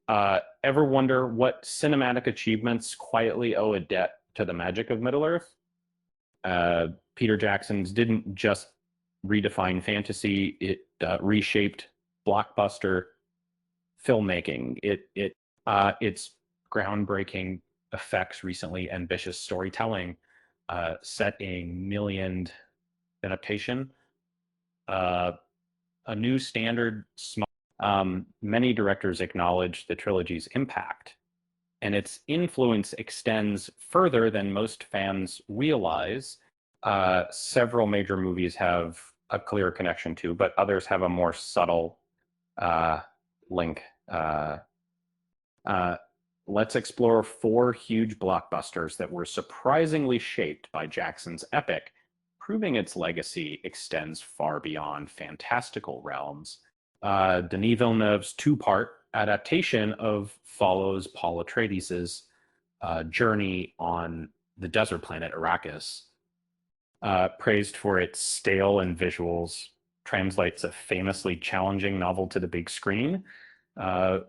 Ever wonder what cinematic achievements quietly owe a debt to the magic of Middle-earth? Uh, Peter Jackson's didn't just redefine fantasy, it reshaped blockbuster filmmaking. Its groundbreaking effects, recently ambitious storytelling, set a million adaptation, uh, a new standard. Many directors acknowledge the trilogy's impact, and its influence extends further than most fans realize. Several major movies have a clear connection to, but others have a more subtle uh, link. Uh, uh, let's explore four huge blockbusters that were surprisingly shaped by Jackson's epic, proving its legacy extends far beyond fantastical realms. Denis Villeneuve's two-part adaptation of follows Paul Atreides' journey on the desert planet Arrakis, praised for its scale and visuals, translates a famously challenging novel to the big screen. Uh,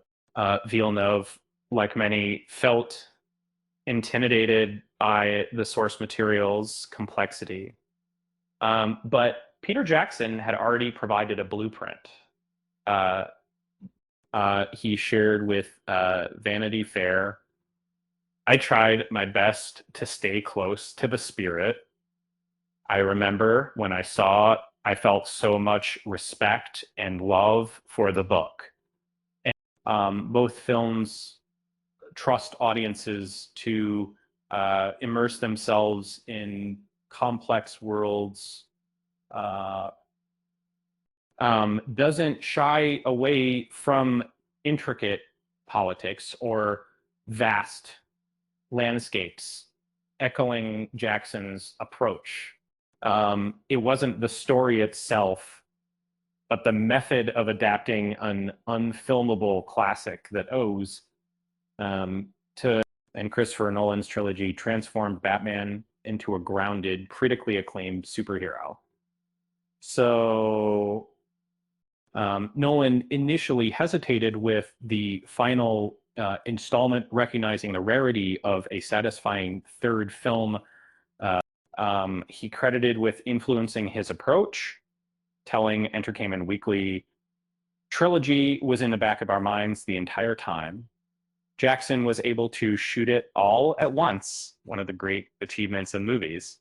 Villeneuve, like many, felt intimidated by the source material's complexity. But Peter Jackson had already provided a blueprint. Uh, he shared with Vanity Fair, "I tried my best to stay close to the spirit. I remember when I saw it, I felt so much respect and love for the book." And both films trust audiences to immerse themselves in complex worlds, uh, doesn't shy away from intricate politics or vast landscapes, echoing Jackson's approach. It wasn't the story itself, but the method of adapting an unfilmable classic that owes to, and Christopher Nolan's trilogy transformed Batman into a grounded, critically acclaimed superhero. So Nolan initially hesitated with the final installment, recognizing the rarity of a satisfying third film. He credited with influencing his approach, telling Entertainment Weekly, "Trilogy was in the back of our minds the entire time. Jackson was able to shoot it all at once," one of the great achievements in movies.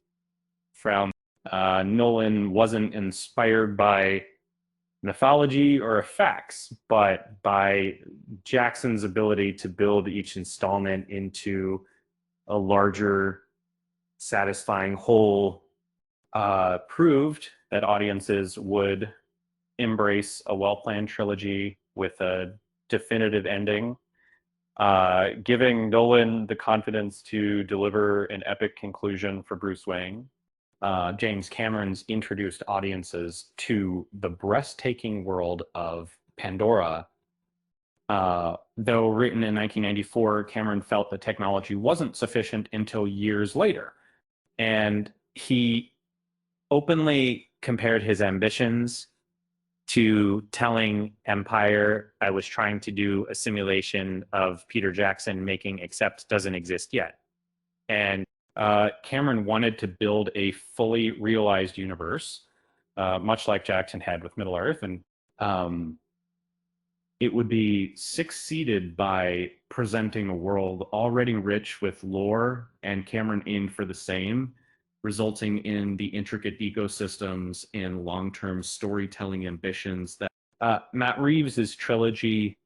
From Nolan wasn't inspired by mythology or effects, but by Jackson's ability to build each installment into a larger, satisfying whole. Proved that audiences would embrace a well-planned trilogy with a definitive ending, giving Nolan the confidence to deliver an epic conclusion for Bruce Wayne. James Cameron's introduced audiences to the breathtaking world of Pandora. Though written in 1994, Cameron felt the technology wasn't sufficient until years later. And he openly compared his ambitions to telling Empire, "I was trying to do a simulation of Peter Jackson making except doesn't exist yet." And Cameron wanted to build a fully realized universe, much like Jackson had with Middle-earth. And it would be succeeded by presenting a world already rich with lore, and Cameron aimed for the same, resulting in the intricate ecosystems and long-term storytelling ambitions that Matt Reeves' trilogy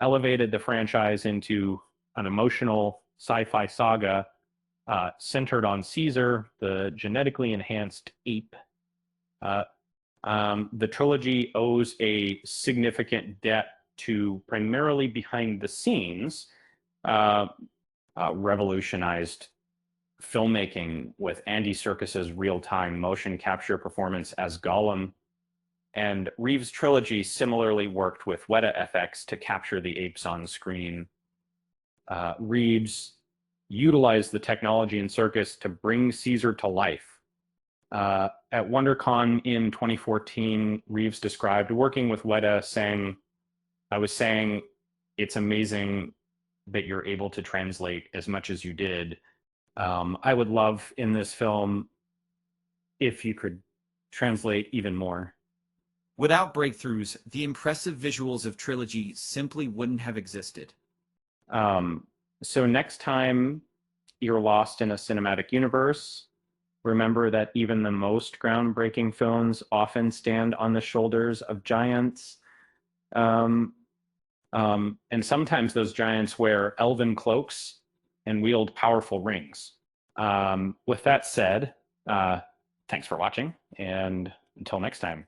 elevated the franchise into an emotional sci-fi saga centered on Caesar, the genetically enhanced ape. Uh, the trilogy owes a significant debt to primarily behind the scenes revolutionized filmmaking with Andy Serkis's real-time motion capture performance as Gollum. And Reeves' trilogy similarly worked with Weta FX to capture the apes on screen. Reeves utilized the technology in Serkis to bring Caesar to life. At WonderCon in 2014, Reeves described working with Weta, saying, "I was saying, it's amazing that you're able to translate as much as you did. I would love in this film if you could translate even more. Without breakthroughs, the impressive visuals of Trilogy simply wouldn't have existed. So next time you're lost in a cinematic universe, remember that even the most groundbreaking films often stand on the shoulders of giants. Um, and sometimes those giants wear elven cloaks and wield powerful rings. With that said, thanks for watching, and until next time.